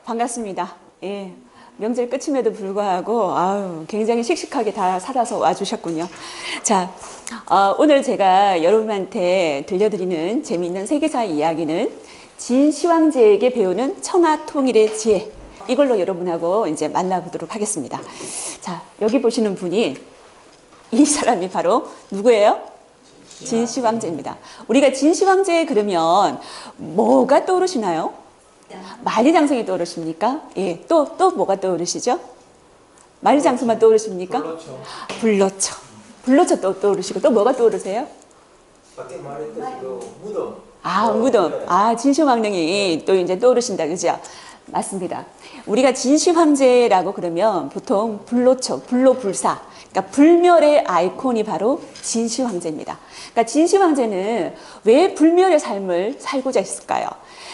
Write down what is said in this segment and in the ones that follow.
반갑습니다. 예. 명절 끝임에도 불구하고 굉장히 씩씩하게 다 살아서 와주셨군요. 자, 오늘 제가 여러분한테 들려드리는 재미있는 세계사 이야기는 진시황제에게 배우는 천하통일의 지혜. 이걸로 여러분하고 이제 만나보도록 하겠습니다. 자, 여기 보시는 분이 이 사람이 바로 누구예요? 진시황제입니다. 우리가 진시황제 그러면 뭐가 떠오르시나요? 만리장성이 떠오르십니까? 예, 또 뭐가 떠오르시죠? 만리장성만 떠오르십니까? 불로초. 불로초 또 떠오르시고 또 뭐가 떠오르세요? 밖에 말했듯이 그 무덤. 무덤. 진시황릉이 또 이제 떠오르신다, 그죠? 맞습니다. 우리가 진시황제라고 그러면 보통 불로초, 불로불사. 그러니까 불멸의 아이콘이 바로 진시황제입니다. 그러니까 진시황제는 왜 불멸의 삶을 살고자 했을까요?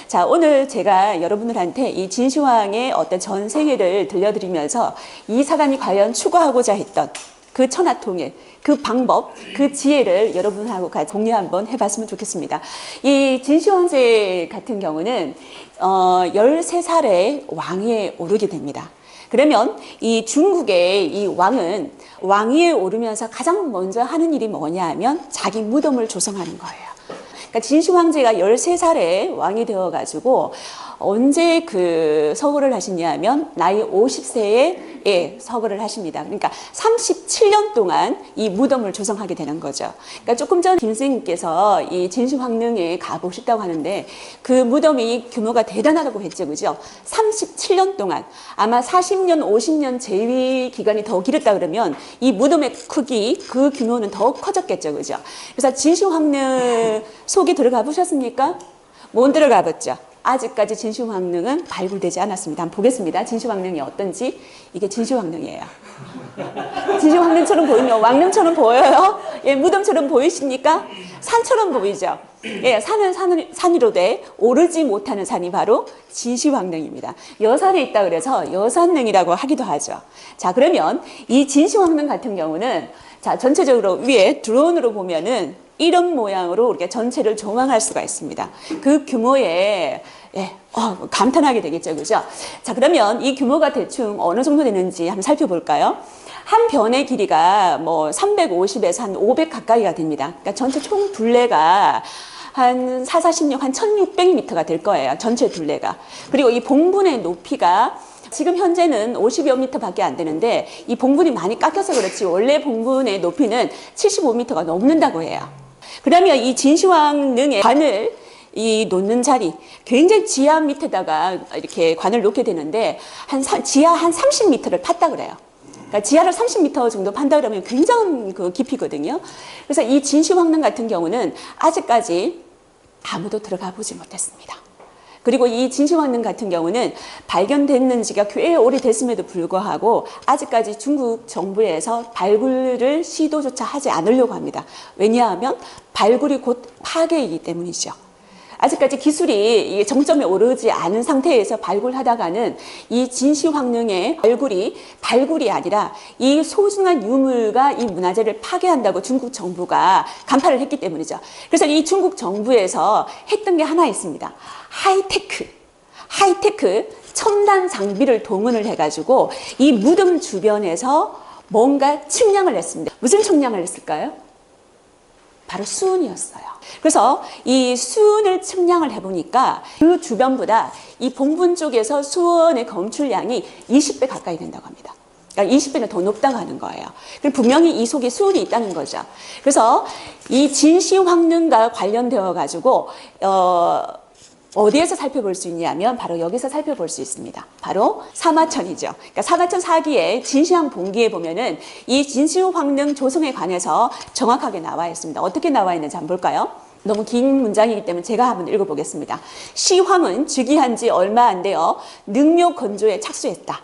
자, 오늘 제가 여러분들한테 이 진시황의 어떤 전생애를 들려드리면서 이 사람이 과연 추구하고자 했던 그 천하통일, 그 방법, 그 지혜를 여러분하고 같이 공유 한번 해봤으면 좋겠습니다. 이 진시황제 같은 경우는 13살에 왕위에 오르게 됩니다. 그러면 이 중국의 이 왕은 왕위에 오르면서 가장 먼저 하는 일이 뭐냐 하면 자기 무덤을 조성하는 거예요. 그러니까 진시황제가 13살에 왕이 되어가지고 언제 그 서거를 하시냐 하면 나이 50세에 서거를 하십니다. 그러니까 37년 동안 이 무덤을 조성하게 되는 거죠. 그러니까 조금 전 김선생님께서 이 진시황릉에 가보셨다고 하는데 그 무덤이 규모가 대단하다고 했죠. 그죠? 37년 동안 아마 40년, 50년 재위 기간이 더 길었다 그러면 이 무덤의 크기, 그 규모는 더 커졌겠죠. 그죠? 그래서 진시황릉 속에 들어가 보셨습니까? 못 들어가 봤죠. 아직까지 진시황릉은 발굴되지 않았습니다. 한번 보겠습니다. 진시황릉이 어떤지. 이게 진시황릉이에요. 진시황릉처럼 보이면 왕릉처럼 보여요? 예, 무덤처럼 보이십니까? 산처럼 보이죠? 예, 산은 산 위로 돼 오르지 못하는 산이 바로 진시황릉입니다. 여산에 있다 그래서 여산릉이라고 하기도 하죠. 자, 그러면 이 진시황릉 같은 경우는 자, 전체적으로 위에 드론으로 보면은 이런 모양으로 우리가 전체를 조망할 수가 있습니다. 그 규모에 감탄하게 되겠죠, 그죠? 자, 그러면 이 규모가 대충 어느 정도 되는지 한번 살펴볼까요? 한 변의 길이가 뭐 350에서 한 500 가까이가 됩니다. 그러니까 전체 총 둘레가 한 446, 한 1600m가 될 거예요. 전체 둘레가. 그리고 이 봉분의 높이가 지금 현재는 50여 미터밖에 안 되는데 이 봉분이 많이 깎여서 그렇지 원래 봉분의 높이는 75m가 넘는다고 해요. 그러면 이 진시황릉의 관을 놓는 자리, 굉장히 지하 밑에다가 이렇게 관을 놓게 되는데 지하 한 30m를 팠다 그래요. 그러니까 지하를 30m 정도 판다 그러면 굉장한 그 깊이거든요. 그래서 이 진시황릉 같은 경우는 아직까지 아무도 들어가 보지 못했습니다. 그리고 이 진시황릉 같은 경우는 발견됐는 지가 꽤 오래됐음에도 불구하고 아직까지 중국 정부에서 발굴을 시도조차 하지 않으려고 합니다. 왜냐하면 발굴이 곧 파괴이기 때문이죠. 아직까지 기술이 정점에 오르지 않은 상태에서 발굴하다가는 이 진시황릉의 발굴이 아니라 이 소중한 유물과 이 문화재를 파괴한다고 중국 정부가 간파를 했기 때문이죠. 그래서 이 중국 정부에서 했던 게 하나 있습니다. 하이테크 첨단 장비를 동원을 해가지고 이 무덤 주변에서 뭔가 측량을 했습니다. 무슨 측량을 했을까요? 바로 수은이었어요. 그래서 이 수은을 측량을 해보니까 그 주변보다 이 봉분 쪽에서 수은의 검출량이 20배 가까이 된다고 합니다. 그러니까 20배는 더 높다고 하는 거예요. 분명히 이 속에 수은이 있다는 거죠. 그래서 이 진시황릉과 관련되어 가지고 어디에서 살펴볼 수 있냐면 바로 여기서 살펴볼 수 있습니다. 바로 사마천이죠. 그러니까 사마천 사기의 진시황 봉기에 보면은 이 진시황릉 조성에 관해서 정확하게 나와 있습니다. 어떻게 나와 있는지 한번 볼까요? 너무 긴 문장이기 때문에 제가 한번 읽어보겠습니다. 시황은 즉위한 지 얼마 안 되어 능묘 건조에 착수했다.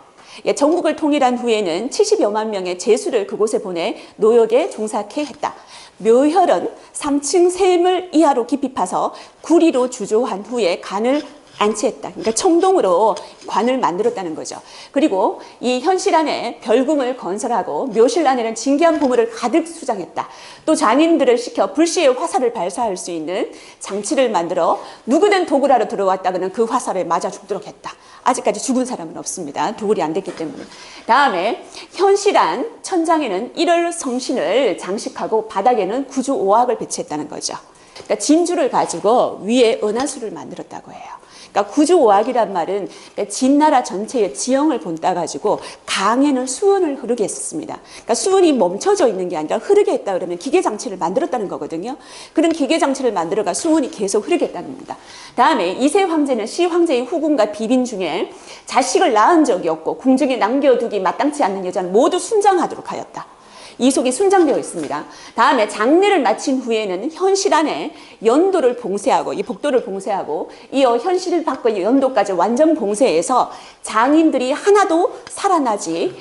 전국을 통일한 후에는 70여만 명의 제수를 그곳에 보내 노역에 종사케 했다. 묘혈은 3층 샘을 이하로 깊이 파서 구리로 주조한 후에 간을 안치했다. 그러니까 청동으로 관을 만들었다는 거죠. 그리고 이 현실 안에 별궁을 건설하고 묘실 안에는 진귀한 보물을 가득 수장했다. 또 장인들을 시켜 불시에 화살을 발사할 수 있는 장치를 만들어 누구든 도굴하러 들어왔다가는 그 화살에 맞아 죽도록 했다. 아직까지 죽은 사람은 없습니다. 도굴이 안 됐기 때문에. 다음에 현실안 천장에는 일월 성신을 장식하고 바닥에는 구주 오악을 배치했다는 거죠. 그러니까 진주를 가지고 위에 은하수를 만들었다고 해요. 그러니까 구주오악이란 말은 그러니까 진나라 전체의 지형을 본따 가지고 강에는 수은을 흐르게 했습니다. 그러니까 수은이 멈춰져 있는 게 아니라 흐르게 했다 그러면 기계 장치를 만들었다는 거거든요. 그런 기계 장치를 만들어가 수은이 계속 흐르게 했다는 겁니다. 다음에 이세 황제는 시 황제의 후궁과 비빈 중에 자식을 낳은 적이 없고 궁중에 남겨두기 마땅치 않는 여자는 모두 순장하도록 하였다. 이 속에 순장되어 있습니다. 다음에 장례를 마친 후에는 현실 안에 연도를 봉쇄하고 이 복도를 봉쇄하고 이어 현실 밖의 연도까지 완전 봉쇄해서 장인들이 하나도 살아나지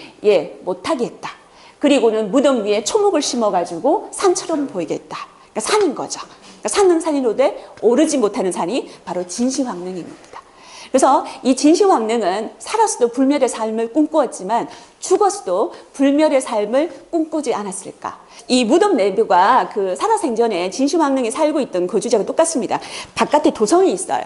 못하게 했다. 그리고는 무덤 위에 초목을 심어가지고 산처럼 보이게 했다. 그러니까 산인 거죠. 그러니까 산은 산이로되 오르지 못하는 산이 바로 진시황릉입니다. 그래서 이 진시황릉은 살았어도 불멸의 삶을 꿈꾸었지만 죽었어도 불멸의 삶을 꿈꾸지 않았을까. 이 무덤 내부가 그 살아생전에 진시황릉에 살고 있던 거주자가 똑같습니다. 바깥에 도성이 있어요.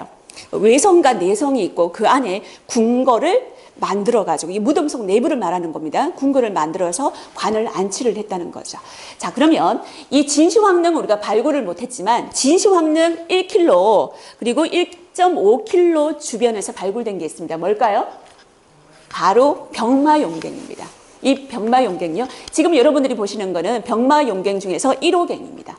외성과 내성이 있고 그 안에 궁궐을 만들어가지고 이 무덤 속 내부를 말하는 겁니다. 궁궐을 만들어서 관을 안치를 했다는 거죠. 자, 그러면 이 진시황릉 우리가 발굴을 못했지만 진시황릉 1km 그리고 1.5km 주변에서 발굴된 게 있습니다. 뭘까요? 바로 병마용갱입니다. 이 병마용갱요. 지금 여러분들이 보시는 거는 병마용갱 중에서 1호갱입니다.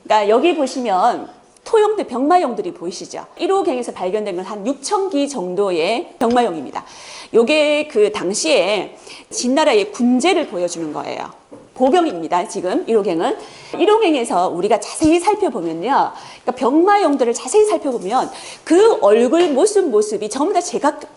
그러니까 여기 보시면 토용대 병마용들이 보이시죠? 1호갱에서 발견된 건 한 6,000기 정도의 병마용입니다. 요게 그 당시에 진나라의 군제를 보여주는 거예요. 보병입니다. 지금 1호갱은. 1호갱에서 우리가 자세히 살펴보면요. 그러니까 병마용들을 자세히 살펴보면 그 얼굴 모습이 전부 다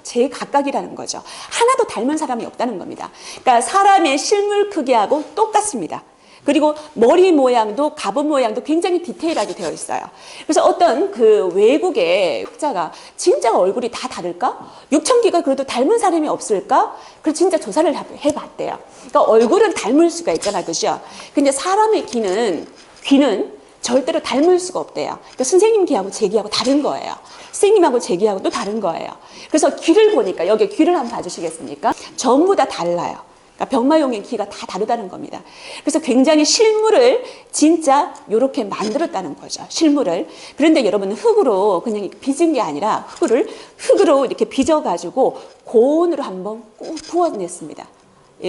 제각각이라는 거죠. 하나도 닮은 사람이 없다는 겁니다. 그러니까 사람의 실물 크기하고 똑같습니다. 그리고 머리 모양도 갑옷 모양도 굉장히 디테일하게 되어 있어요. 그래서 어떤 그 외국의 학자가 진짜 얼굴이 다 다를까? 6,000기가 그래도 닮은 사람이 없을까? 그래서 진짜 조사를 해봤대요. 그러니까 얼굴은 닮을 수가 있잖아요. 그죠? 근데 사람의 귀는 절대로 닮을 수가 없대요. 그러니까 선생님 귀하고 제 귀하고 다른 거예요. 선생님하고 제 귀하고 또 다른 거예요. 그래서 귀를 보니까 여기 귀를 한번 봐주시겠습니까? 전부 다 달라요. 그러니까 병마용의 귀가 다 다르다는 겁니다. 그래서 굉장히 실물을 진짜 이렇게 만들었다는 거죠. 실물을. 그런데 여러분 흙으로 그냥 빚은 게 아니라 흙으로 이렇게 빚어가지고 고온으로 한번 구워냈습니다.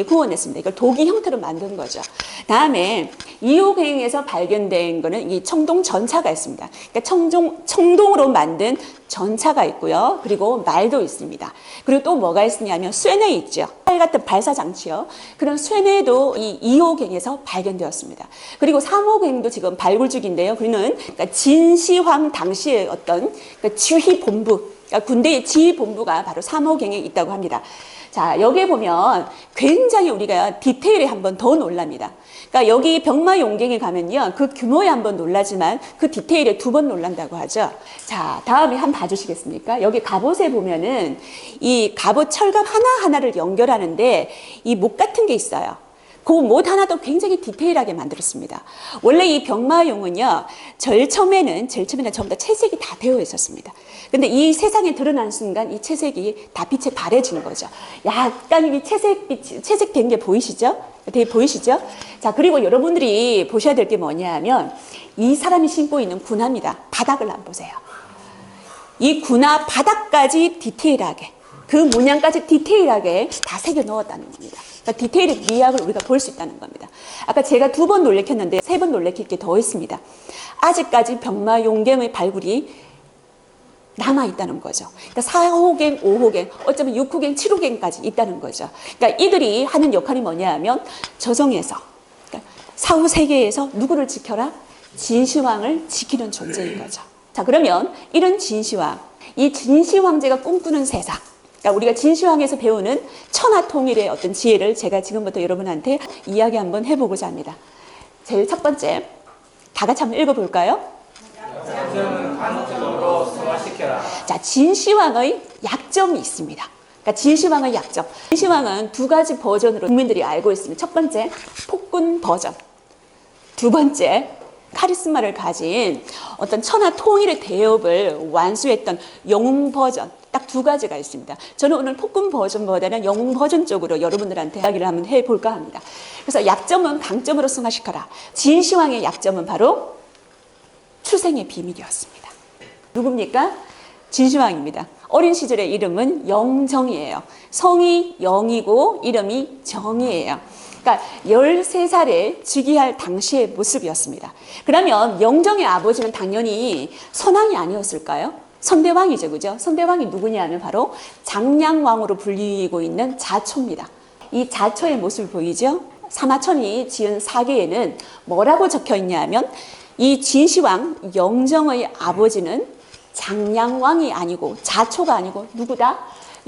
구워냈습니다. 이걸 도기 형태로 만든 거죠. 다음에 2호갱에서 발견된 거는 이 청동 전차가 있습니다. 그러니까 청동으로 만든 전차가 있고요. 그리고 말도 있습니다. 그리고 또 뭐가 있느냐면 쇠뇌 있죠. 활 같은 발사 장치요. 그런 쇠뇌도 이 2호갱에서 발견되었습니다. 그리고 3호갱도 지금 발굴 중인데요. 그는 그러니까 진시황 당시의 어떤 그러니까 지휘 본부, 그러니까 군대의 지휘 본부가 바로 3호갱에 있다고 합니다. 자, 여기에 보면 굉장히 우리가 디테일에 한번 더 놀랍니다. 그러니까 여기 병마용갱에 가면요. 그 규모에 한번 놀라지만 그 디테일에 2번 놀란다고 하죠. 자, 다음에 한번 봐주시겠습니까? 여기 갑옷에 보면은 이 갑옷 철갑 하나하나를 연결하는데 이 목 같은 게 있어요. 그 못 하나도 굉장히 디테일하게 만들었습니다. 원래 이 병마용은요, 제일 처음에는 전부 다 채색이 다 되어 있었습니다. 근데 이 세상에 드러난 순간 이 채색이 다 빛에 발해진 거죠. 약간 이 채색된 게 보이시죠? 되게 보이시죠? 자, 그리고 여러분들이 보셔야 될 게 뭐냐면 이 사람이 신고 있는 군화입니다. 바닥을 한번 보세요. 이 군화 바닥까지 디테일하게, 그 문양까지 디테일하게 다 새겨 넣었다는 겁니다. 그러니까 디테일의 미학을 우리가 볼 수 있다는 겁니다. 아까 제가 2번 놀래켰는데 3번 놀래킬 게 더 있습니다. 아직까지 병마용갱의 발굴이 남아있다는 거죠. 그러니까 4호갱, 5호갱, 어쩌면 6호갱, 7호갱까지 있다는 거죠. 그러니까 이들이 하는 역할이 뭐냐면 저정에서, 그러니까 사후 세계에서 누구를 지켜라? 진시황을 지키는 존재인 거죠. 자, 그러면 이런 진시황, 이 진시황제가 꿈꾸는 세상, 그러니까 우리가 진시황에서 배우는 천하통일의 어떤 지혜를 제가 지금부터 여러분한테 이야기 한번 해보고자 합니다. 제일 첫 번째, 다 같이 한번 읽어볼까요? 양정은 관적으로 성화시켜라. 자, 진시황의 약점이 있습니다. 그러니까 진시황의 약점. 진시황은 두 가지 버전으로 국민들이 알고 있습니다. 첫 번째, 폭군 버전. 두 번째, 카리스마를 가진 어떤 천하 통일의 대업을 완수했던 영웅 버전. 딱 두 가지가 있습니다. 저는 오늘 폭군 버전보다는 영웅 버전 쪽으로 여러분들한테 이야기를 한번 해볼까 합니다. 그래서 약점은 강점으로 승화시켜라. 진시황의 약점은 바로 출생의 비밀이었습니다. 누굽니까? 진시황입니다. 어린 시절의 이름은 영정이에요. 성이 영이고 이름이 정이에요. 그러니까 13살에 즉위할 당시의 모습이었습니다. 그러면 영정의 아버지는 당연히 선왕이 아니었을까요? 선대왕이죠, 그죠? 선대왕이 누구냐면 바로 장량왕으로 불리고 있는 자초입니다. 이 자초의 모습을 보이죠? 사마천이 지은 사계에는 뭐라고 적혀 있냐면 이 진시황 영정의 아버지는 장량왕이 아니고 자초가 아니고 누구다?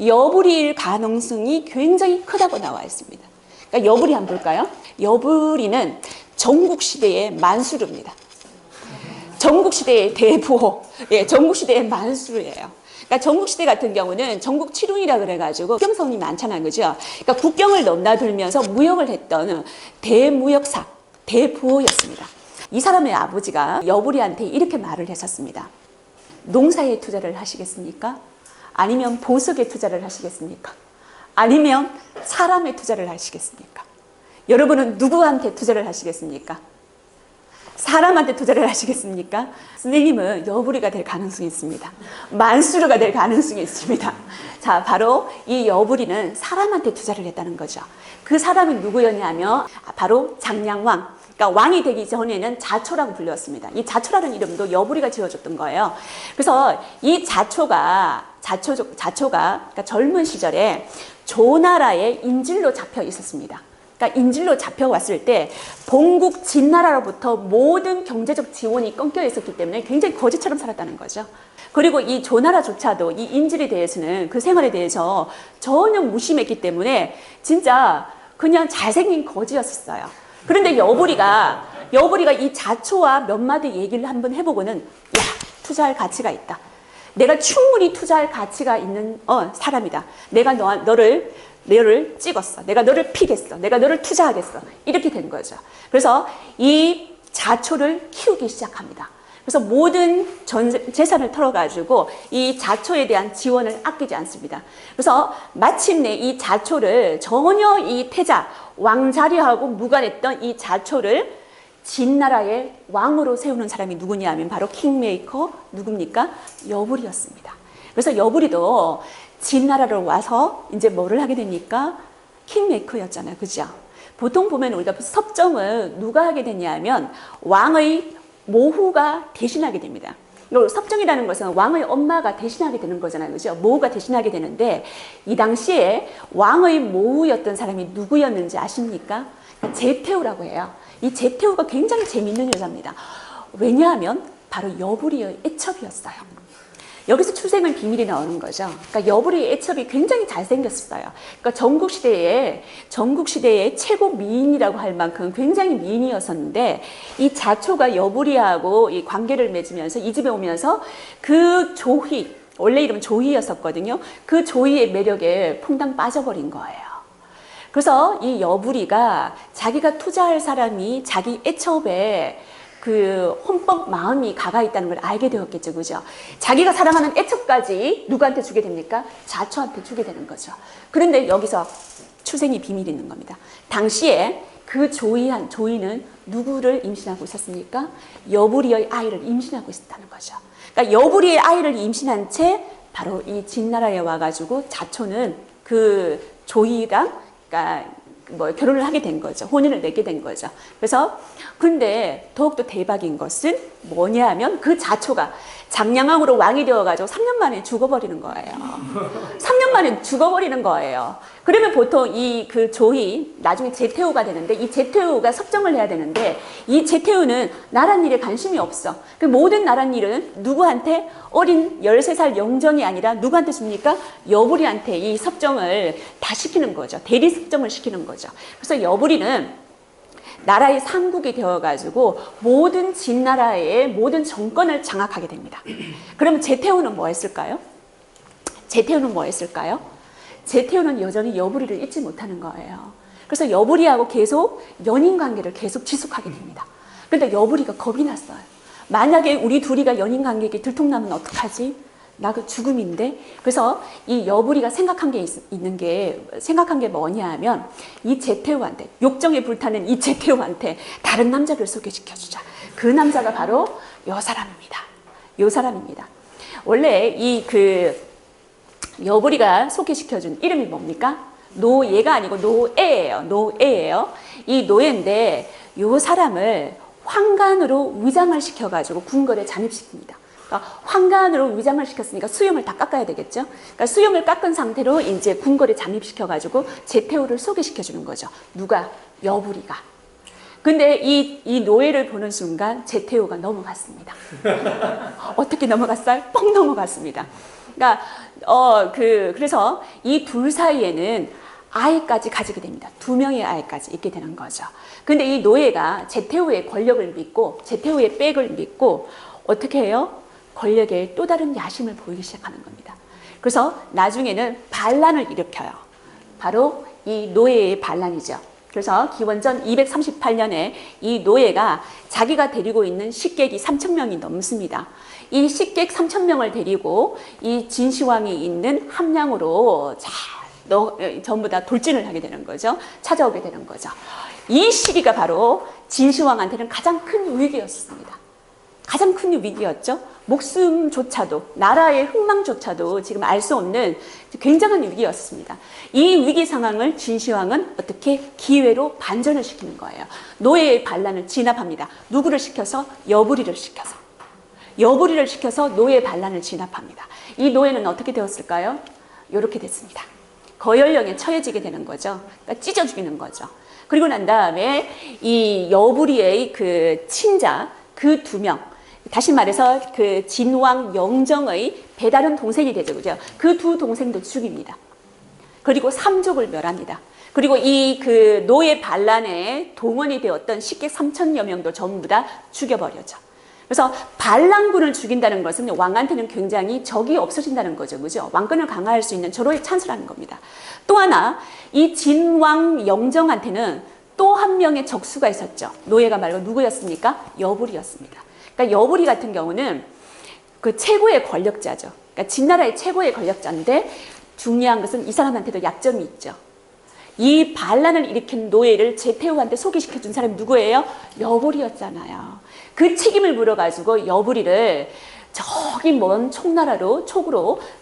여부리일 가능성이 굉장히 크다고 나와 있습니다. 그러니까 여부리 한번 볼까요? 여부리는 전국시대의 만수르입니다. 전국시대의 대부호, 예, 전국시대의 만수르예요. 그러니까 전국시대 같은 경우는 전국 칠훈이라 그래가지고 국경성이 많잖아요, 그죠? 그러니까 국경을 넘나들면서 무역을 했던 대무역사, 대부호였습니다. 이 사람의 아버지가 여부리한테 이렇게 말을 했었습니다. 농사에 투자를 하시겠습니까? 아니면 보석에 투자를 하시겠습니까? 아니면 사람에 투자를 하시겠습니까? 여러분은 누구한테 투자를 하시겠습니까? 사람한테 투자를 하시겠습니까? 선생님은 여부리가 될 가능성이 있습니다. 만수르가 될 가능성이 있습니다. 자, 바로 이 여부리는 사람한테 투자를 했다는 거죠. 그 사람이 누구였냐면 바로 장량왕. 그러니까 왕이 되기 전에는 자초라고 불렸습니다. 이 자초라는 이름도 여부리가 지어줬던 거예요. 그래서 이 자초가 그러니까 젊은 시절에 조나라의 인질로 잡혀 있었습니다. 그러니까 인질로 잡혀왔을 때 본국 진나라로부터 모든 경제적 지원이 끊겨 있었기 때문에 굉장히 거지처럼 살았다는 거죠. 그리고 이 조나라조차도 이 인질에 대해서는 그 생활에 대해서 전혀 무심했기 때문에 진짜 그냥 잘생긴 거지였었어요. 그런데 여부리가 이 자초와 몇 마디 얘기를 한번 해보고는 야, 투자할 가치가 있다. 내가 충분히 투자할 가치가 있는 사람이다. 내가 너를 찍었어. 내가 너를 피겠어. 내가 너를 투자하겠어. 이렇게 된 거죠. 그래서 이 자초를 키우기 시작합니다. 그래서 모든 재산을 털어가지고 이 자초에 대한 지원을 아끼지 않습니다. 그래서 마침내 이 자초를 전혀 이 태자, 왕자리하고 무관했던 이 자초를 진나라의 왕으로 세우는 사람이 누구냐 하면 바로 킹메이커 누굽니까? 여부리였습니다. 그래서 여부리도 진나라로 와서 이제 뭐를 하게 됩니까? 킹메이커였잖아요. 그죠? 보통 보면 우리가 섭정을 누가 하게 되냐면 왕의 모후가 대신하게 됩니다. 섭정이라는 것은 왕의 엄마가 대신하게 되는 거잖아요. 그죠? 모후가 대신하게 되는데 이 당시에 왕의 모후였던 사람이 누구였는지 아십니까? 제태우라고 해요. 이 제태우가 굉장히 재밌는 여자입니다. 왜냐하면 바로 여부리의 애첩이었어요. 여기서 출생의 비밀이 나오는 거죠. 그러니까 여부리의 애첩이 굉장히 잘생겼어요. 그러니까 전국시대의 최고 미인이라고 할 만큼 굉장히 미인이었었는데 이 자초가 여부리하고 이 관계를 맺으면서 이 집에 오면서 그 조희, 원래 이름은 조희였었거든요. 그 조희의 매력에 퐁당 빠져버린 거예요. 그래서 이 여부리가 자기가 투자할 사람이 자기 애첩에 그 혼법 마음이 가가 있다는 걸 알게 되었겠죠. 그죠? 자기가 사랑하는 애첩까지 누구한테 주게 됩니까? 자초한테 주게 되는 거죠. 그런데 여기서 출생의 비밀이 있는 겁니다. 당시에 그 조이는 누구를 임신하고 있었습니까? 여부리의 아이를 임신하고 있었다는 거죠. 그러니까 여부리의 아이를 임신한 채 바로 이 진나라에 와가지고 자초는 그 조이랑 그러니까 결혼을 하게 된 거죠. 혼인을 맺게 된 거죠. 그래서 근데 더욱더 대박인 것은 뭐냐 하면 그 자초가 장량왕으로 왕이 되어가지고 3년 만에 죽어버리는 거예요. 3년 만에 죽어버리는 거예요. 그러면 보통 이 그 조이 나중에 제태우가 되는데 이 제태우가 섭정을 해야 되는데 이 제태우는 나란 일에 관심이 없어. 그 모든 나란 일은 누구한테? 어린 13살 영정이 아니라 누구한테 줍니까? 여부리한테 이 섭정을 다 시키는 거죠. 대리 섭정을 시키는 거죠. 그래서 여부리는 나라의 상국이 되어가지고 모든 진나라의 모든 정권을 장악하게 됩니다. 그러면 제태후는 뭐 했을까요? 제태후는 뭐 했을까요? 제태후는 여전히 여부리를 잊지 못하는 거예요. 그래서 여부리하고 계속 연인 관계를 계속 지속하게 됩니다. 그런데 여부리가 겁이 났어요. 만약에 우리 둘이가 연인 관계가 들통나면 어떡하지? 나 그 죽음인데. 그래서 이 여부리가 생각한 게 뭐냐 하면 이 제태후한테, 욕정에 불타는 이 제태후한테 다른 남자를 소개시켜주자. 그 남자가 바로 요 사람입니다. 요 사람입니다. 원래 여부리가 소개시켜준 이름이 뭡니까? 노예가 아니고 노예예요. 노예예요. 이 노예인데 요 사람을 황간으로 위장을 시켜가지고 궁궐에 잠입시킵니다. 그러니까 황간으로 위장을 시켰으니까 수염을 다 깎아야 되겠죠. 그러니까 수염을 깎은 상태로 이제 궁궐에 잠입시켜가지고 제태후를 소개시켜주는 거죠. 누가? 여부리가. 근데 이 노예를 보는 순간 제태후가 넘어갔습니다. 어떻게 넘어갔어요? 뻥 넘어갔습니다. 그러니까 그래서 이 둘 사이에는 아이까지 가지게 됩니다. 2명의 아이까지 있게 되는 거죠. 근데 이 노예가 제태후의 권력을 믿고 제태후의 백을 믿고 어떻게 해요? 권력에 또 다른 야심을 보이기 시작하는 겁니다. 그래서 나중에는 반란을 일으켜요. 바로 이 노예의 반란이죠. 그래서 기원전 238년에 이 노예가 자기가 데리고 있는 식객이 3,000명이 넘습니다. 이 식객 3,000명을 데리고 이 진시황이 있는 함량으로 전부 다 돌진을 하게 되는 거죠. 찾아오게 되는 거죠. 이 시기가 바로 진시황한테는 가장 큰 위기였습니다. 가장 큰 위기였죠. 목숨조차도, 나라의 흥망조차도 지금 알 수 없는 굉장한 위기였습니다. 이 위기 상황을 진시황은 어떻게 기회로 반전을 시키는 거예요. 노예의 반란을 진압합니다. 누구를 시켜서? 여부리를 시켜서. 여부리를 시켜서 노예 반란을 진압합니다. 이 노예는 어떻게 되었을까요? 이렇게 됐습니다. 거열령에 처해지게 되는 거죠. 그러니까 찢어 죽이는 거죠. 그리고 난 다음에 이 여부리의 그 친자 그 2명, 다시 말해서 그 진왕 영정의 배다른 동생이 되죠. 그죠? 그 2 동생도 죽입니다. 그리고 3족을 멸합니다. 그리고 이 그 노예 반란에 동원이 되었던 식객 3,000여 명도 전부 다 죽여버려죠. 그래서 반란군을 죽인다는 것은 왕한테는 굉장히 적이 없어진다는 거죠. 그죠? 왕권을 강화할 수 있는 절호의 찬스라는 겁니다. 또 하나, 이 진왕 영정한테는 또 한 명의 적수가 있었죠. 노예가 말고 누구였습니까? 여부리였습니다. 그러니까 여부리 같은 경우는 그 최고의 권력자죠. 그러니까 진나라의 최고의 권력자인데 중요한 것은 이 사람한테도 약점이 있죠. 이 반란을 일으킨 노예를 제태후한테 소개시켜준 사람이 누구예요? 여부리였잖아요. 그 책임을 물어가지고 여부리를 저기 먼 촉나라로,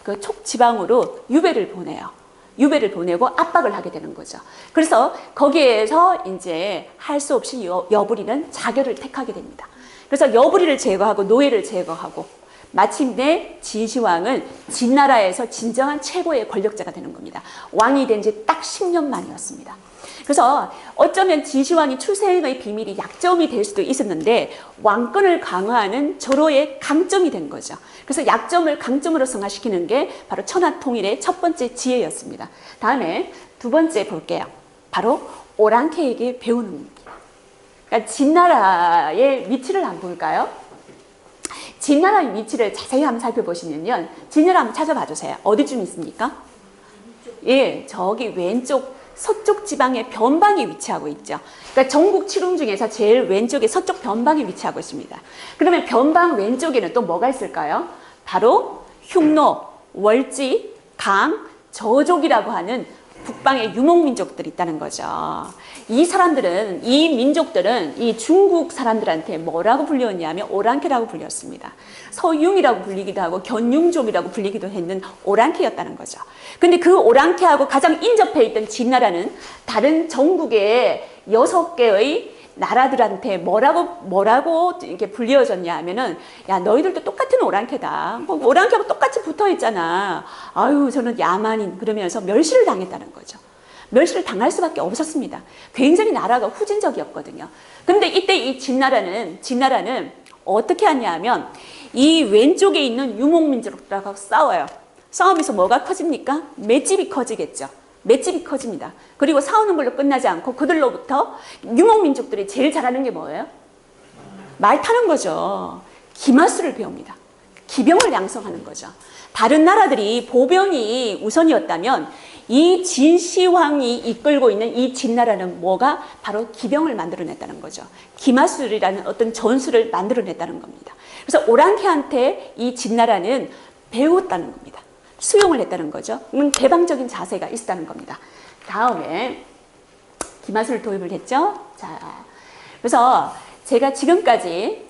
그 촉지방으로 유배를 보내요. 유배를 보내고 압박을 하게 되는 거죠. 그래서 거기에서 이제 할 수 없이 여부리는 자결을 택하게 됩니다. 그래서 여부리를 제거하고 노예를 제거하고 마침내 진시황은 진나라에서 진정한 최고의 권력자가 되는 겁니다. 왕이 된 지 딱 10년 만이었습니다. 그래서 어쩌면 진시황이 출생의 비밀이 약점이 될 수도 있었는데 왕권을 강화하는 절호의 강점이 된 거죠. 그래서 약점을 강점으로 승화시키는 게 바로 천하통일의 첫 번째 지혜였습니다. 다음에 2번째 볼게요. 바로 오랑캐에게 배우는 겁니다. 그러니까 진나라의 위치를 한번 볼까요? 진나라의 위치를 자세히 한번 살펴보시면요. 진나라 한번 찾아봐 주세요. 어디쯤 있습니까? 예, 저기 왼쪽 서쪽 지방의 변방에 위치하고 있죠. 그러니까 전국 7웅 중에서 제일 왼쪽에 서쪽 변방에 위치하고 있습니다. 그러면 변방 왼쪽에는 또 뭐가 있을까요? 바로 흉노, 월지, 강, 저족이라고 하는 북방의 유목민족들이 있다는 거죠. 이 사람들은, 이 민족들은 이 중국 사람들한테 뭐라고 불렸냐면 오랑캐라고 불렸습니다. 서융이라고 불리기도 하고 견융족이라고 불리기도 했는 오랑캐였다는 거죠. 근데 그 오랑캐하고 가장 인접해 있던 진나라는 다른 전국의 6개의 나라들한테 뭐라고 이렇게 불리어졌냐 하면은, 야, 너희들도 똑같은 오랑캐다. 뭐 오랑캐하고 똑같이 붙어 있잖아. 아유, 저는 야만인. 그러면서 멸시를 당했다는 거죠. 멸시를 당할 수밖에 없었습니다. 굉장히 나라가 후진적이었거든요. 근데 이때 이 진나라는 어떻게 하냐 하면, 이 왼쪽에 있는 유목민족들하고 싸워요. 싸우면서 뭐가 커집니까? 맷집이 커지겠죠. 맷집이 커집니다. 그리고 싸우는 걸로 끝나지 않고 그들로부터 유목민족들이 제일 잘하는 게 뭐예요? 말 타는 거죠. 기마술을 배웁니다. 기병을 양성하는 거죠. 다른 나라들이 보병이 우선이었다면 이 진시황이 이끌고 있는 이 진나라는 뭐가? 바로 기병을 만들어냈다는 거죠. 기마술이라는 어떤 전술을 만들어냈다는 겁니다. 그래서 오랑캐한테 이 진나라는 배웠다는 겁니다. 수용을 했다는 거죠. 개방적인 자세가 있었다는 겁니다. 다음에 기마술 도입을 했죠. 자, 그래서 제가 지금까지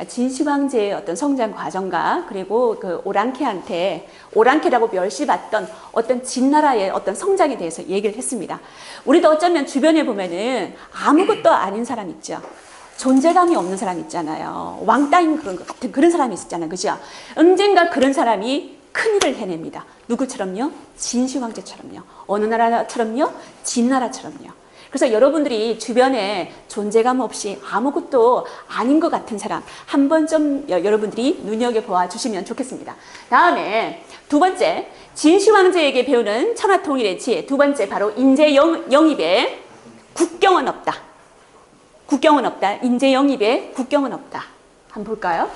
진시황제의 어떤 성장 과정과 그리고 그 오랑캐라고 멸시받던 어떤 진나라의 어떤 성장에 대해서 얘기를 했습니다. 우리도 어쩌면 주변에 보면은 아무것도 아닌 사람 있죠. 존재감이 없는 사람 있잖아요. 왕따인 그런 것 같은 그런 사람이 있었잖아요. 그죠? 언젠가 그런 사람이 큰일을 해냅니다. 누구처럼요? 진시황제처럼요. 어느 나라처럼요? 진나라처럼요. 그래서 여러분들이 주변에 존재감 없이 아무것도 아닌 것 같은 사람 한 번 좀 여러분들이 눈여겨보아 주시면 좋겠습니다. 다음에 두 번째, 진시황제에게 배우는 천하통일의 지혜. 두 번째 바로 인재영입에 국경은 없다. 국경은 없다. 인재영입에 국경은 없다. 한번 볼까요?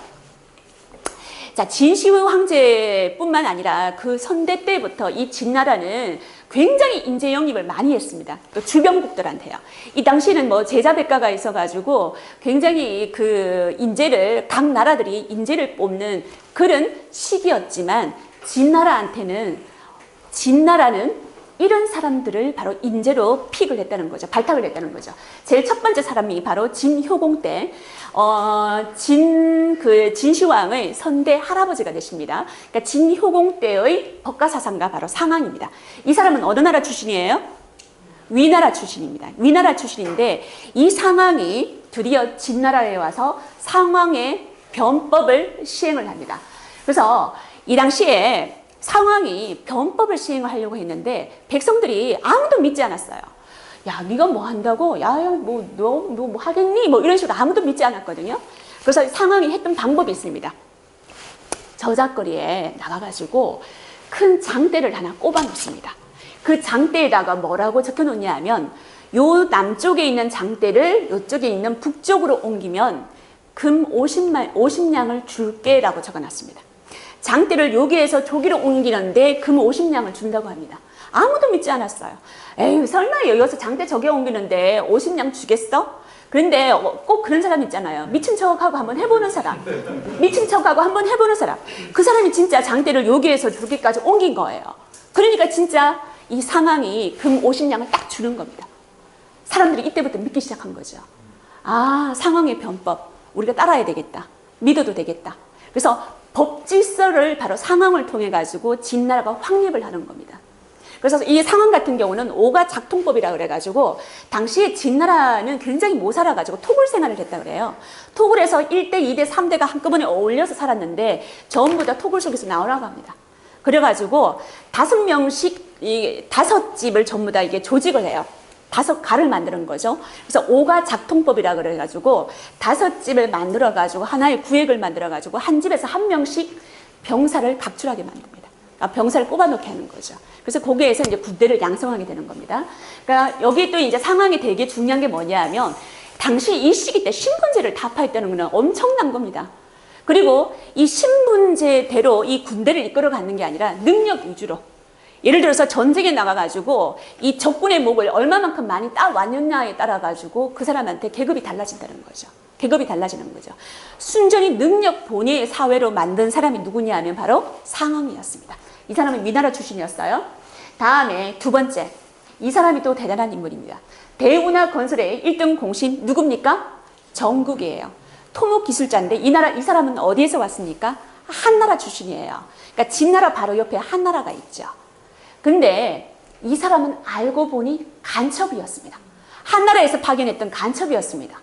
자, 진시황제뿐만 아니라 그 선대 때부터 이 진나라는 굉장히 인재 영입을 많이 했습니다. 또 주변국들한테요. 이 당시에는 뭐 제자백가가 있어가지고 굉장히 그 인재를 각 나라들이 인재를 뽑는 그런 시기였지만 진나라는 이런 사람들을 바로 인재로 픽을 했다는 거죠. 발탁을 했다는 거죠. 제일 첫 번째 사람이 바로 진효공 때, 진시황의 선대 할아버지가 되십니다. 그러니까 진효공 때의 법가사상가 바로 상황입니다. 이 사람은 어느 나라 출신이에요? 위나라 출신입니다. 위나라 출신인데 이 상황이 드디어 진나라에 와서 상황의 변법을 시행을 합니다. 그래서 이 당시에 상황이 변법을 시행을 하려고 했는데 백성들이 아무도 믿지 않았어요. 야, 네가 뭐 한다고? 야, 너 뭐 하겠니? 뭐 이런 식으로 아무도 믿지 않았거든요. 그래서 상황이 했던 방법이 있습니다. 저작거리에 나가가지고 큰 장대를 하나 꼽아 놓습니다. 그 장대에다가 뭐라고 적혀 놓냐 하면 요 남쪽에 있는 장대를 요쪽에 있는 북쪽으로 옮기면 금 50냥을 줄게라고 적어 놨습니다. 장대를 여기에서 저기로 옮기는데 금 50냥을 준다고 합니다. 아무도 믿지 않았어요. 에이, 설마 여기서 장대 저기 옮기는데 50냥 주겠어? 그런데 꼭 그런 사람 있잖아요. 미친 척하고 한번 해보는 사람. 미친 척하고 한번 해보는 사람. 그 사람이 진짜 장대를 여기에서 저기까지 옮긴 거예요. 그러니까 진짜 이 상황이 금 50냥을 딱 주는 겁니다. 사람들이 이때부터 믿기 시작한 거죠. 아, 상황의 변법. 우리가 따라야 되겠다. 믿어도 되겠다. 그래서 법질서를 바로 상황을 통해 가지고 진나라가 확립을 하는 겁니다. 그래서 이 상황 같은 경우는 오가 작통법이라 그래가지고 당시에 진나라는 굉장히 못 살아가지고 토굴 생활을 했다 그래요. 토굴에서 1대, 2대, 3대가 한꺼번에 어울려서 살았는데 전부 다 토굴 속에서 나오라고 합니다. 그래가지고 5명씩 5집을 전부 다 이게 조직을 해요. 5가를 만드는 거죠. 그래서 오가 작통법이라 그래가지고 5집을 만들어가지고 하나의 구획을 만들어가지고 한 집에서 한 명씩 병사를 각출하게 만듭니다. 병사를 꼽아놓게 하는 거죠. 그래서 거기에서 이제 군대를 양성하게 되는 겁니다. 그러니까 여기 또 이제 상황이 되게 중요한 게 뭐냐 하면 당시 이 시기 때 신분제를 타파했다는 것은 엄청난 겁니다. 그리고 이 신분제대로 이 군대를 이끌어가는 게 아니라 능력 위주로. 예를 들어서 전쟁에 나가가지고 이 적군의 목을 얼마만큼 많이 따왔느냐에 따라가지고 그 사람한테 계급이 달라진다는 거죠. 계급이 달라지는 거죠. 순전히 능력 본위의 사회로 만든 사람이 누구냐 하면 바로 상황이었습니다. 이 사람은 위나라 출신이었어요. 다음에 두 번째, 이 사람이 또 대단한 인물입니다. 대운하 건설의 1등 공신 누굽니까? 정국이에요. 토목기술자인데 이 사람은 어디에서 왔습니까? 한나라 출신이에요. 그러니까 진나라 바로 옆에 한나라가 있죠. 근데 이 사람은 알고 보니 간첩이었습니다. 한나라에서 파견했던 간첩이었습니다.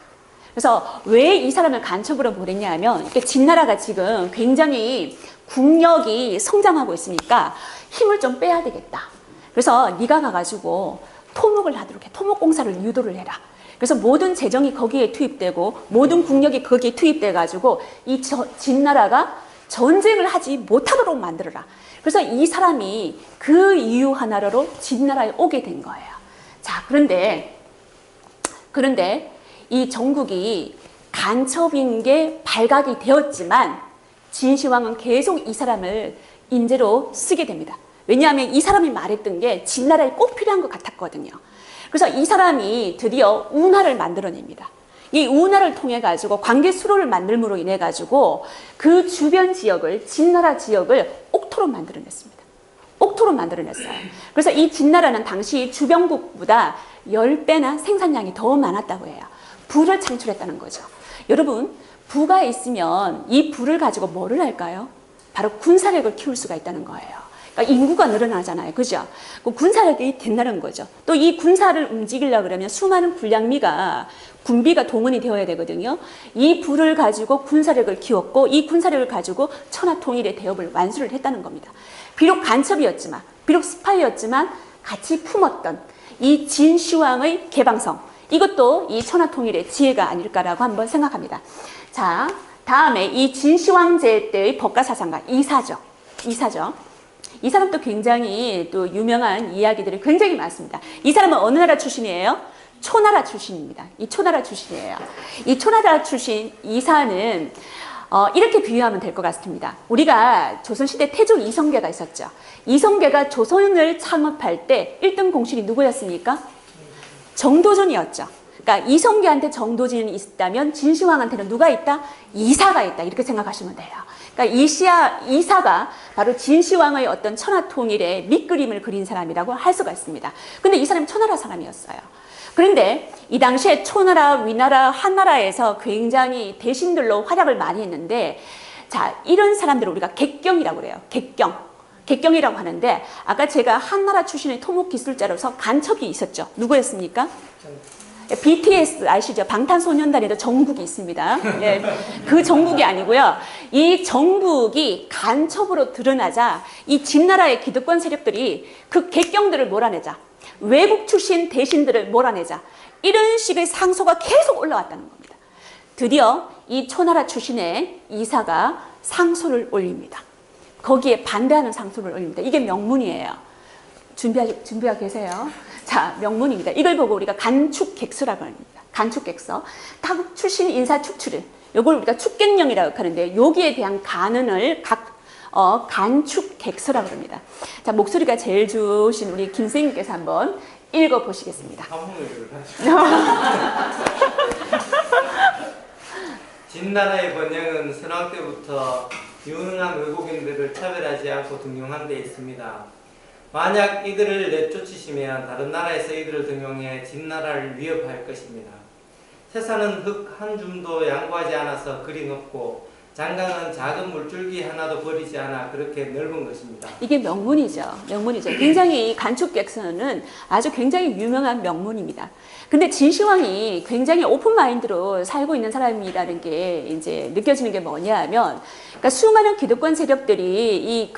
그래서 왜 이 사람을 간첩으로 보냈냐 하면 이렇게 진나라가 지금 굉장히 국력이 성장하고 있으니까 힘을 좀 빼야 되겠다. 그래서 네가 가가지고 토목을 하도록 해. 토목공사를 유도를 해라. 그래서 모든 재정이 거기에 투입되고 모든 국력이 거기에 투입돼가지고 이 진나라가 전쟁을 하지 못하도록 만들어라. 그래서 이 사람이 그 이유 하나로 진나라에 오게 된 거예요. 자, 그런데 이 정국이 간첩인 게 발각이 되었지만 진시황은 계속 이 사람을 인재로 쓰게 됩니다. 왜냐하면 이 사람이 말했던 게 진나라에 꼭 필요한 것 같았거든요. 그래서 이 사람이 드디어 운하를 만들어냅니다. 이 운하를 통해 가지고 관계 수로를 만들므로 인해 가지고 그 주변 지역을, 진나라 지역을 옥토로 만들어냈습니다. 옥토로 만들어냈어요. 그래서 이 진나라는 당시 주변국보다 10배나 생산량이 더 많았다고 해요. 부를 창출했다는 거죠. 여러분, 부가 있으면 이 부를 가지고 뭐를 할까요? 바로 군사력을 키울 수가 있다는 거예요. 그러니까 인구가 늘어나잖아요. 그죠? 그 군사력이 된다는 거죠. 또 이 군사를 움직이려고 그러면 수많은 군량미가, 군비가 동원이 되어야 되거든요. 이 부를 가지고 군사력을 키웠고 이 군사력을 가지고 천하통일의 대업을 완수를 했다는 겁니다. 비록 간첩이었지만, 비록 스파이였지만 같이 품었던 이 진시황의 개방성, 이것도 이 천하통일의 지혜가 아닐까라고 한번 생각합니다. 자, 다음에 이 진시황제 때의 법가사상가 이사죠. 이 사람도 굉장히 또 유명한 이야기들이 굉장히 많습니다. 이 사람은 어느 나라 출신이에요? 초나라 출신입니다. 이 초나라 출신이에요. 이 초나라 출신 이사는 이렇게 비유하면 될 것 같습니다. 우리가 조선시대 태조 이성계가 있었죠. 이성계가 조선을 창업할 때 1등 공신이 누구였습니까? 정도전이었죠. 그러니까 이성계한테 정도전이 있다면 진시황한테는 누가 있다? 이사가 있다. 이렇게 생각하시면 돼요. 그러니까 이사가 바로 진시황의 어떤 천하통일의 밑그림을 그린 사람이라고 할 수가 있습니다. 근데 이 사람이 초나라 사람이었어요. 그런데 이 당시에 초나라, 위나라, 한나라에서 굉장히 대신들로 활약을 많이 했는데, 자, 이런 사람들을 우리가 객경이라고 그래요. 객경이라고 하는데, 아까 제가 한나라 출신의 토목기술자로서 간첩이 있었죠. 누구였습니까? BTS 아시죠? 방탄소년단에도 정국이 있습니다. 예, 그 정국이 아니고요. 이 정국이 간첩으로 드러나자 이 진나라의 기득권 세력들이 그 객경들을 몰아내자, 외국 출신 대신들을 몰아내자, 이런 식의 상소가 계속 올라왔다는 겁니다. 드디어 이 초나라 출신의 이사가 상소를 올립니다. 거기에 반대하는 상소를 올립니다. 이게 명문이에요. 준비하고 계세요. 자, 명문입니다. 이걸 보고 우리가 간축객서라고 합니다. 간축객서. 각 출신 인사 축출을, 이걸 우리가 축객령이라고 하는데, 여기에 대한 간언을 간축객서라고 합니다. 자, 목소리가 제일 좋으신 우리 김 선생님께서 한번 읽어보시겠습니다. 진나라의 번영은 선왕 때부터 유능한 외국인들을 차별하지 않고 등용한 데 있습니다. 만약 이들을 내쫓으시면 다른 나라에서 이들을 등용해 진나라를 위협할 것입니다. 세상은 흙 한 줌도 양보하지 않아서 그리 높고 장강은 작은 물줄기 하나도 버리지 않아 그렇게 넓은 것입니다. 이게 명문이죠. 굉장히 이 간축객서는 아주 굉장히 유명한 명문입니다. 근데 진시황이 굉장히 오픈마인드로 살고 있는 사람이라는 게 이제 느껴지는 게 뭐냐면, 그러니까 수많은 기득권 세력들이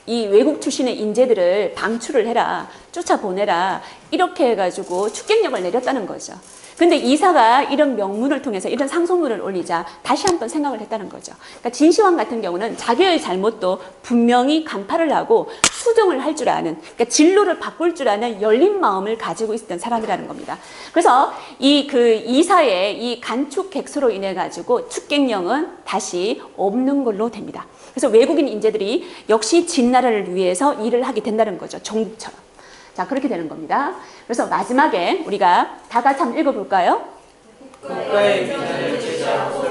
이 외국 출신의 인재들을 방출을 해라, 쫓아보내라, 이렇게 해가지고 축객령을 내렸다는 거죠. 근데 이사가 이런 명문을 통해서 이런 상소문을 올리자 다시 한번 생각을 했다는 거죠. 그러니까 진시황 같은 경우는 자기의 잘못도 분명히 간파를 하고 수정을 할 줄 아는, 그러니까 진로를 바꿀 줄 아는 열린 마음을 가지고 있었던 사람이라는 겁니다. 그래서 이사의 이 간축객서로 인해 가지고 축객령은 다시 없는 걸로 됩니다. 그래서 외국인 인재들이 역시 진나라를 위해서 일을 하게 된다는 거죠. 정국처럼. 자, 그렇게 되는 겁니다. 그래서 마지막에 우리가 다 같이 한번 읽어볼까요? 국가의 비전을 제시하고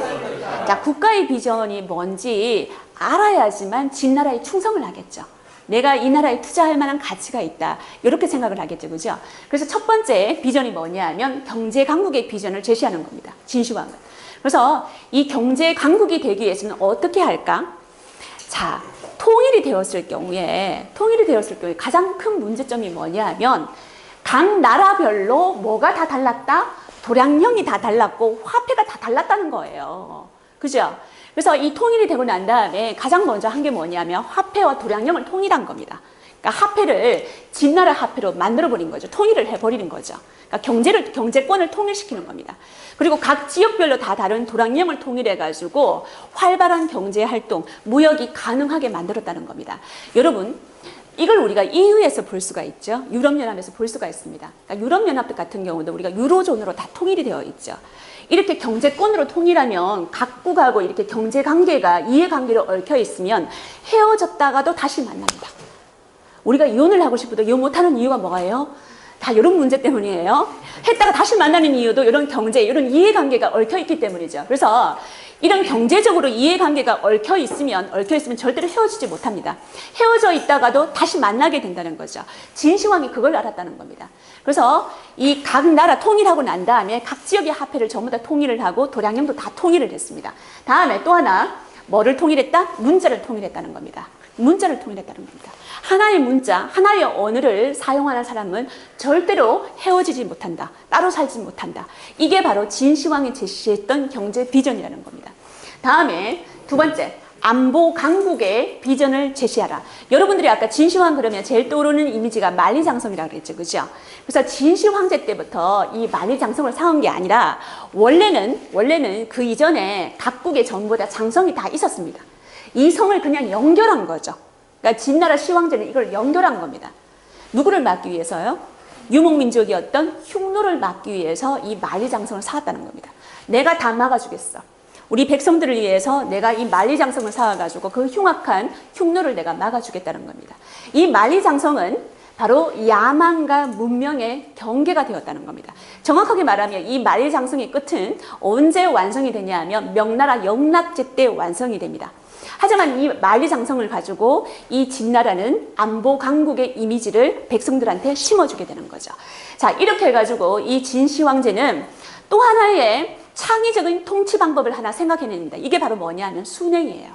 자, 국가의 비전이 뭔지 알아야지만 진나라에 충성을 하겠죠. 내가 이 나라에 투자할 만한 가치가 있다, 이렇게 생각을 하겠죠. 그죠? 그래서 첫 번째 비전이 뭐냐면 경제 강국의 비전을 제시하는 겁니다. 진시황은. 그래서 이 경제 강국이 되기 위해서는 어떻게 할까? 자, 통일이 되었을 경우에 가장 큰 문제점이 뭐냐면, 각 나라별로 뭐가 다 달랐다? 도량형이 다 달랐고 화폐가 다 달랐다는 거예요. 그죠? 그래서 이 통일이 되고 난 다음에 가장 먼저 한 게 뭐냐면 화폐와 도량형을 통일한 겁니다. 그러니까 화폐를 진나라 화폐로 만들어버린 거죠. 통일을 해버리는 거죠. 그러니까 경제권을 통일시키는 겁니다. 그리고 각 지역별로 다 다른 도량령을 통일해가지고 활발한 경제활동, 무역이 가능하게 만들었다는 겁니다. 여러분, 이걸 우리가 EU에서 볼 수가 있죠. 유럽연합에서 볼 수가 있습니다. 그러니까 유럽연합 같은 경우도 우리가 유로존으로 다 통일이 되어 있죠. 이렇게 경제권으로 통일하면 각국하고 이렇게 경제관계가 이해관계로 얽혀 있으면 헤어졌다가도 다시 만납니다. 우리가 이혼을 하고 싶어도 이혼 못하는 이유가 뭐예요? 다 이런 문제 때문이에요. 했다가 다시 만나는 이유도 이런 경제, 이런 이해관계가 얽혀 있기 때문이죠. 그래서 이런 경제적으로 이해관계가 얽혀 있으면 절대로 헤어지지 못합니다. 헤어져 있다가도 다시 만나게 된다는 거죠. 진시황이 그걸 알았다는 겁니다. 그래서 이 각 나라 통일하고 난 다음에 각 지역의 화폐를 전부 다 통일을 하고 도량령도 다 통일을 했습니다. 다음에 또 하나 뭐를 통일했다? 문자를 통일했다는 겁니다. 문자를 통일했다는 겁니다. 하나의 문자, 하나의 언어를 사용하는 사람은 절대로 헤어지지 못한다. 따로 살지 못한다. 이게 바로 진시황이 제시했던 경제 비전이라는 겁니다. 다음에 두 번째, 안보 강국의 비전을 제시하라. 여러분들이 아까 진시황 그러면 제일 떠오르는 이미지가 만리장성이라고 그랬죠. 그죠? 그래서 진시 황제 때부터 이 만리장성을 세운 게 아니라 원래는 그 이전에 각국의 전부 다 장성이 다 있었습니다. 이 성을 그냥 연결한 거죠. 그러니까 진나라 시황제는 이걸 연결한 겁니다. 누구를 막기 위해서요? 유목민족이었던 흉노를 막기 위해서 이 만리장성을 쌓았다는 겁니다. 내가 다 막아주겠어. 우리 백성들을 위해서 내가 이 만리장성을 쌓아가지고 그 흉악한 흉노를 내가 막아주겠다는 겁니다. 이 만리장성은 바로 야만과 문명의 경계가 되었다는 겁니다. 정확하게 말하면 이 만리장성의 끝은 언제 완성이 되냐 하면 명나라 영락제 때 완성이 됩니다. 하지만 이 만리장성을 가지고 이 진나라는 안보 강국의 이미지를 백성들한테 심어주게 되는 거죠. 자, 이렇게 해가지고 이 진시황제는 또 하나의 창의적인 통치 방법을 하나 생각해냅니다. 이게 바로 뭐냐면 순행이에요.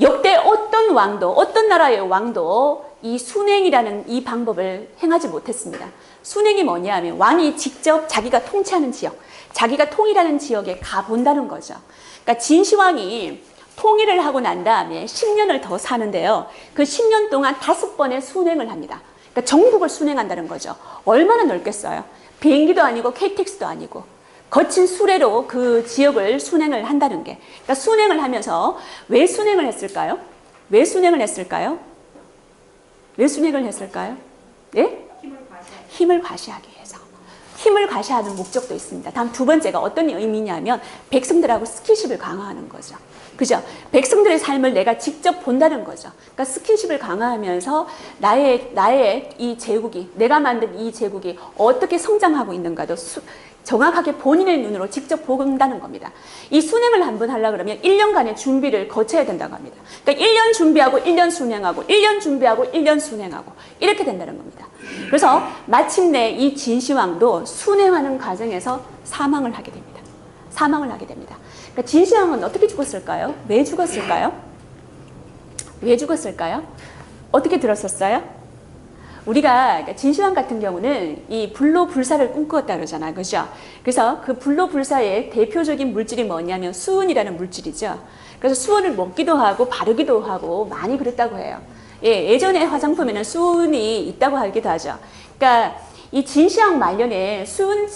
역대 어떤 나라의 왕도 이 순행이라는 이 방법을 행하지 못했습니다. 순행이 뭐냐 하면 왕이 직접 자기가 통치하는 지역, 자기가 통일하는 지역에 가본다는 거죠. 그러니까 진시황이 통일을 하고 난 다음에 10년을 더 사는데요. 그 10년 동안 5번의 순행을 합니다. 그러니까 전국을 순행한다는 거죠. 얼마나 넓겠어요? 비행기도 아니고 KTX도 아니고 거친 수레로 그 지역을 순행을 한다는 게. 그러니까 순행을 하면서 왜 순행을 했을까요? 왜 순행을 했을까요? 왜 순행을 했을까요? 네? 힘을 과시하기 위해서. 힘을 과시하는 목적도 있습니다. 다음 두 번째가 어떤 의미냐면 백성들하고 스킨십을 강화하는 거죠. 그죠? 백성들의 삶을 내가 직접 본다는 거죠. 그러니까 스킨십을 강화하면서 나의 이 제국이, 내가 만든 이 제국이 어떻게 성장하고 있는가도 정확하게 본인의 눈으로 직접 본다는 겁니다. 이 순행을 한번 하려고 그러면 1년간의 준비를 거쳐야 된다고 합니다. 그러니까 1년 준비하고 1년 순행하고 1년 준비하고 1년 순행하고 이렇게 된다는 겁니다. 그래서 마침내 이 진시황도 순행하는 과정에서 사망을 하게 됩니다. 사망을 하게 됩니다. 그러니까 진시황은 어떻게 죽었을까요? 왜 죽었을까요? 왜 죽었을까요? 어떻게 들었었어요? 우리가 진시황 같은 경우는 이 불로불사를 꿈꾸었다 그러잖아요. 그죠? 그래서 그 불로불사의 대표적인 물질이 뭐냐면 수은이라는 물질이죠. 그래서 수은을 먹기도 하고 바르기도 하고 많이 그랬다고 해요. 예, 예전에 화장품에는 수은이 있다고 하기도 하죠. 그러니까 이 진시황 말년에 수은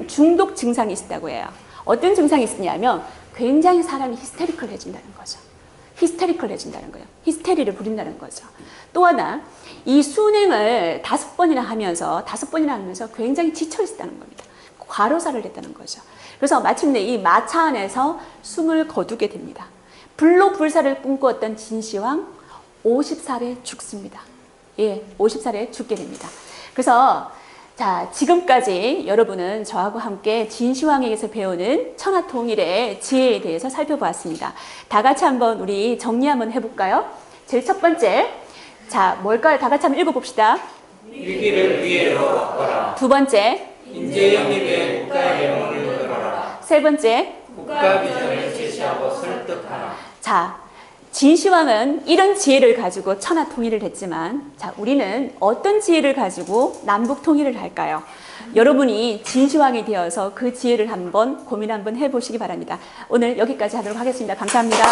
중독 증상이 있었다고 해요. 어떤 증상이 있었냐면 굉장히 사람이 히스테리컬해진다는 거죠. 히스테리컬해진다는 거예요. 히스테리를 부린다는 거죠. 또 하나, 이 순행을 5번이나 하면서 굉장히 지쳐 있었다는 겁니다. 과로사를 했다는 거죠. 그래서 마침내 이 마차 안에서 숨을 거두게 됩니다. 불로불사를 꿈꾸었던 진시황 50살에 죽습니다. 예, 50살에 죽게 됩니다. 그래서 자, 지금까지 여러분은 저하고 함께 진시황에게서 배우는 천하통일의 지혜에 대해서 살펴보았습니다. 다 같이 한번 우리 정리 한번 해볼까요? 제일 첫 번째, 자, 뭘까요? 다 같이 한번 읽어봅시다. 일기를 위해로 바꿔라. 두 번째, 인재 영입에 국가의 명령을 걸어라. 세 번째, 국가 비전을 제시하고 설득하라. 자, 진시황은 이런 지혜를 가지고 천하 통일을 했지만, 자, 우리는 어떤 지혜를 가지고 남북 통일을 할까요? 여러분이 진시황이 되어서 그 지혜를 한번 고민 한번 해보시기 바랍니다. 오늘 여기까지 하도록 하겠습니다. 감사합니다.